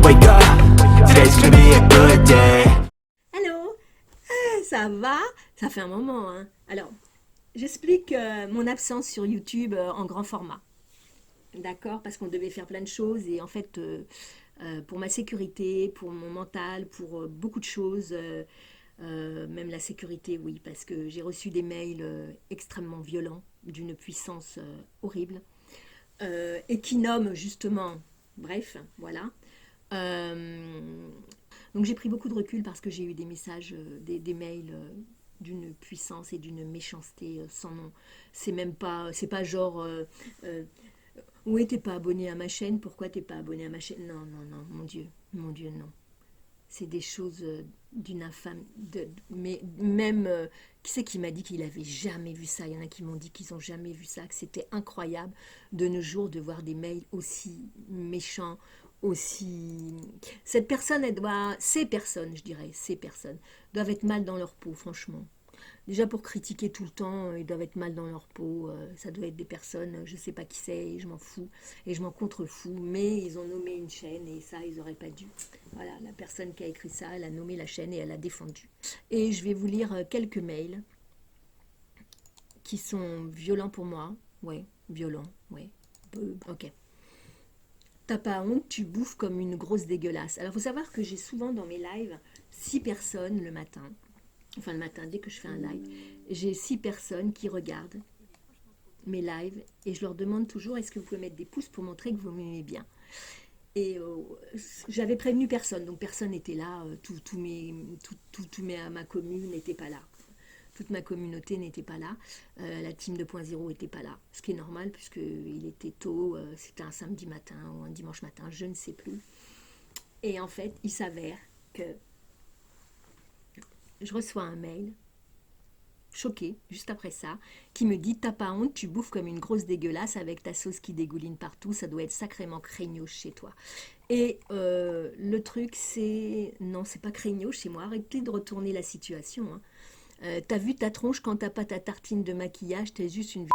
Wake up, today's gonna be a good day. Allô? Ça va? Ça fait un moment, hein. Alors, j'explique mon absence sur YouTube en grand format. D'accord? Parce qu'on devait faire plein de choses et en fait, pour ma sécurité, pour mon mental, pour beaucoup de choses, même la sécurité, oui, parce que j'ai reçu des mails extrêmement violents, d'une puissance horrible, et qui nomment justement, bref, voilà. Euh, donc j'ai pris beaucoup de recul parce que j'ai eu des messages, des mails d'une puissance et d'une méchanceté sans nom. C'est pas genre, oui, t'es pas abonné à ma chaîne, pourquoi t'es pas abonné à ma chaîne? Non, non, non, mon Dieu, non. C'est des choses d'une infâme. Mais même, qui c'est qui m'a dit qu'il avait jamais vu ça? Il y en a qui m'ont dit qu'ils ont jamais vu ça, que c'était incroyable de nos jours de voir des mails aussi méchants, aussi. Cette personne, ces personnes, je dirais, ces personnes, doivent être mal dans leur peau, franchement. Déjà pour critiquer tout le temps, ils doivent être mal dans leur peau. Ça doit être des personnes, je ne sais pas qui c'est, et je m'en fous, et je m'en contrefous. Mais ils ont nommé une chaîne, et ça, ils n'auraient pas dû. Voilà, la personne qui a écrit ça, elle a nommé la chaîne et elle a défendu. Et je vais vous lire quelques mails qui sont violents pour moi. Ouais, violents, ouais. Ok. T'as pas honte, tu bouffes comme une grosse dégueulasse. Alors, il faut savoir que j'ai souvent dans mes lives 6 personnes le matin. Enfin, le matin, dès que je fais un live, j'ai 6 personnes qui regardent mes lives et je leur demande toujours est-ce que vous pouvez mettre des pouces pour montrer que vous m'aimez bien. Et j'avais prévenu personne, donc personne n'était là, ma commune n'était pas là. Toute ma communauté n'était pas là, la team 2.0 n'était pas là, ce qui est normal puisqu'il était tôt, c'était un samedi matin ou un dimanche matin, je ne sais plus. Et en fait, il s'avère que je reçois un mail choquée, juste après ça, qui me dit t'as pas honte, tu bouffes comme une grosse dégueulasse avec ta sauce qui dégouline partout, ça doit être sacrément craignos chez toi. Et le truc c'est, non c'est pas craignos chez moi, arrêtez de retourner la situation. Hein. T'as vu ta tronche quand t'as pas ta tartine de maquillage, t'es juste une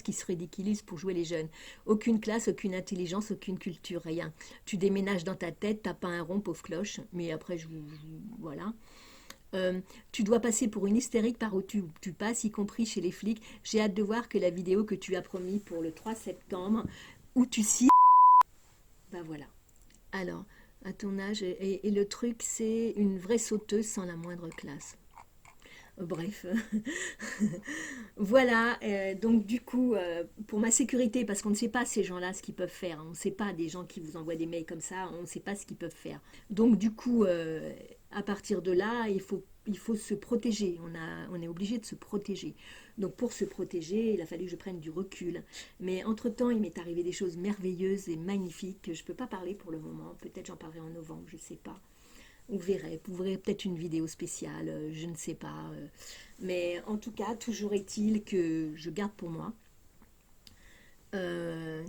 qui se ridiculise pour jouer les jeunes. Aucune classe, aucune intelligence, aucune culture, rien. Tu déménages dans ta tête, t'as pas un rond, pauvre cloche. Mais après, voilà. Tu dois passer pour une hystérique par où tu passes, y compris chez les flics. J'ai hâte de voir que la vidéo que tu as promis pour le 3 septembre, où tu cites. Ben voilà. Alors, à ton âge, et le truc, c'est une vraie sauteuse sans la moindre classe. Bref, voilà, donc du coup, pour ma sécurité, parce qu'on ne sait pas ces gens-là ce qu'ils peuvent faire, hein. On ne sait pas des gens qui vous envoient des mails comme ça, on ne sait pas ce qu'ils peuvent faire. Donc du coup, à partir de là, il faut se protéger, on est obligé de se protéger. Donc pour se protéger, il a fallu que je prenne du recul. Mais entre-temps, il m'est arrivé des choses merveilleuses et magnifiques que je ne peux pas parler pour le moment, peut-être j'en parlerai en novembre, je ne sais pas. Vous verrez peut-être une vidéo spéciale, je ne sais pas. Mais en tout cas, toujours est-il que je garde pour moi. Euh,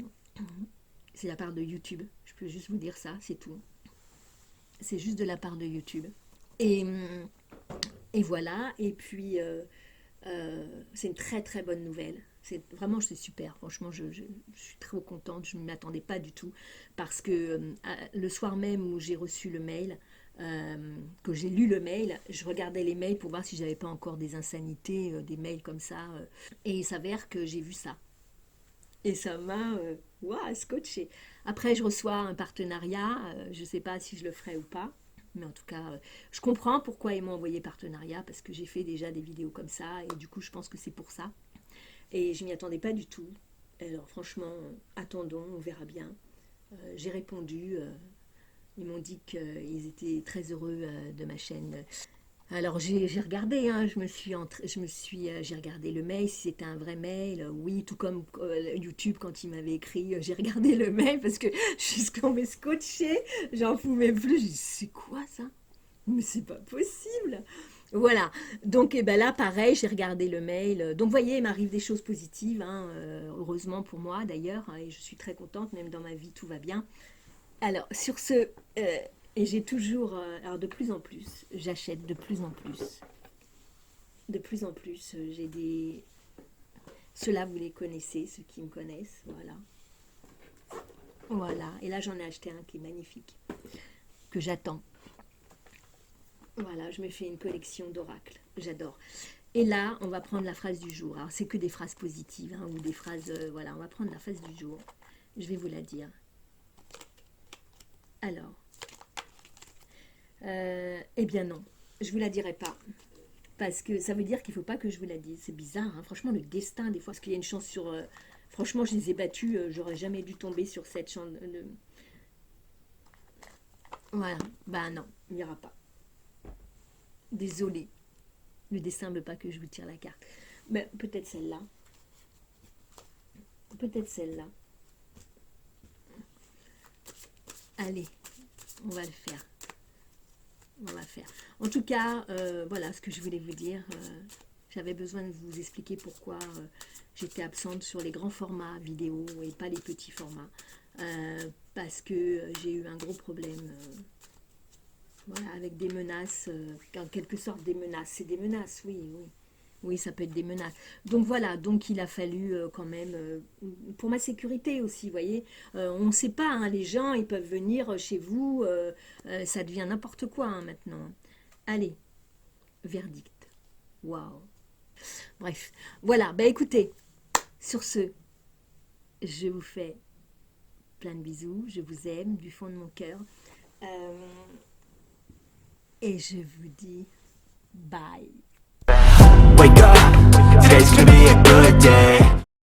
c'est la part de YouTube. Je peux juste vous dire ça, c'est tout. C'est juste de la part de YouTube. Et, et voilà. Et puis, c'est une très très bonne nouvelle. C'est vraiment c'est super. Franchement, je suis trop contente. Je ne m'y attendais pas du tout parce que le soir même où j'ai reçu le mail, que j'ai lu le mail, je regardais les mails pour voir si j'avais pas encore des insanités, des mails comme ça. Et il s'avère que j'ai vu ça. Et ça m'a scotché. Après, je reçois un partenariat. Je ne sais pas si je le ferai ou pas. Mais en tout cas, je comprends pourquoi ils m'ont envoyé partenariat parce que j'ai fait déjà des vidéos comme ça et du coup, je pense que c'est pour ça. Et je m'y attendais pas du tout. Alors franchement, attendons, on verra bien. J'ai répondu. Ils m'ont dit qu'ils étaient très heureux de ma chaîne. Alors j'ai regardé, hein, j'ai regardé le mail, si c'était un vrai mail, oui, tout comme YouTube quand il m'avait écrit, j'ai regardé le mail parce que je suis tombée scotché, j'en pouvais plus, j'ai dit c'est quoi ça? Mais c'est pas possible. Voilà. Donc et ben là, pareil, j'ai regardé le mail. Donc vous voyez, il m'arrive des choses positives, hein, heureusement pour moi d'ailleurs, hein, et je suis très contente, même dans ma vie, tout va bien. Alors, sur ce, et j'ai toujours, alors de plus en plus, j'achète de plus en plus. De plus en plus, j'ai des... Ceux-là, vous les connaissez, ceux qui me connaissent, voilà. Voilà, et là j'en ai acheté un qui est magnifique. que j'attends. Voilà, je me fais une collection d'oracles, j'adore. Et là, on va prendre la phrase du jour. Alors, c'est que des phrases positives, hein, ou des phrases... voilà, on va prendre la phrase du jour. Je vais vous la dire. Alors, eh bien non, je ne vous la dirai pas. Parce que ça veut dire qu'il ne faut pas que je vous la dise. C'est bizarre, hein. Franchement, le destin, des fois, parce qu'il y a une chance sur... franchement, je les ai battus, j'aurais jamais dû tomber sur cette chance. Voilà, bah non, il n'y aura pas. Désolée, le destin ne veut pas que je vous tire la carte. Mais peut-être celle-là. Peut-être celle-là. Allez, on va le faire. On va faire. En tout cas, voilà ce que je voulais vous dire. J'avais besoin de vous expliquer pourquoi j'étais absente sur les grands formats vidéo et pas les petits formats. Parce que j'ai eu un gros problème voilà, avec des menaces, en quelque sorte des menaces. C'est des menaces, oui, oui. Oui, ça peut être des menaces. Donc voilà, donc il a fallu quand même, pour ma sécurité aussi, vous voyez, on ne sait pas, hein, les gens, ils peuvent venir chez vous, ça devient n'importe quoi hein, maintenant. Allez, verdict. Waouh. Bref, voilà, bah écoutez, sur ce, je vous fais plein de bisous, je vous aime du fond de mon cœur. Et je vous dis bye. Wake up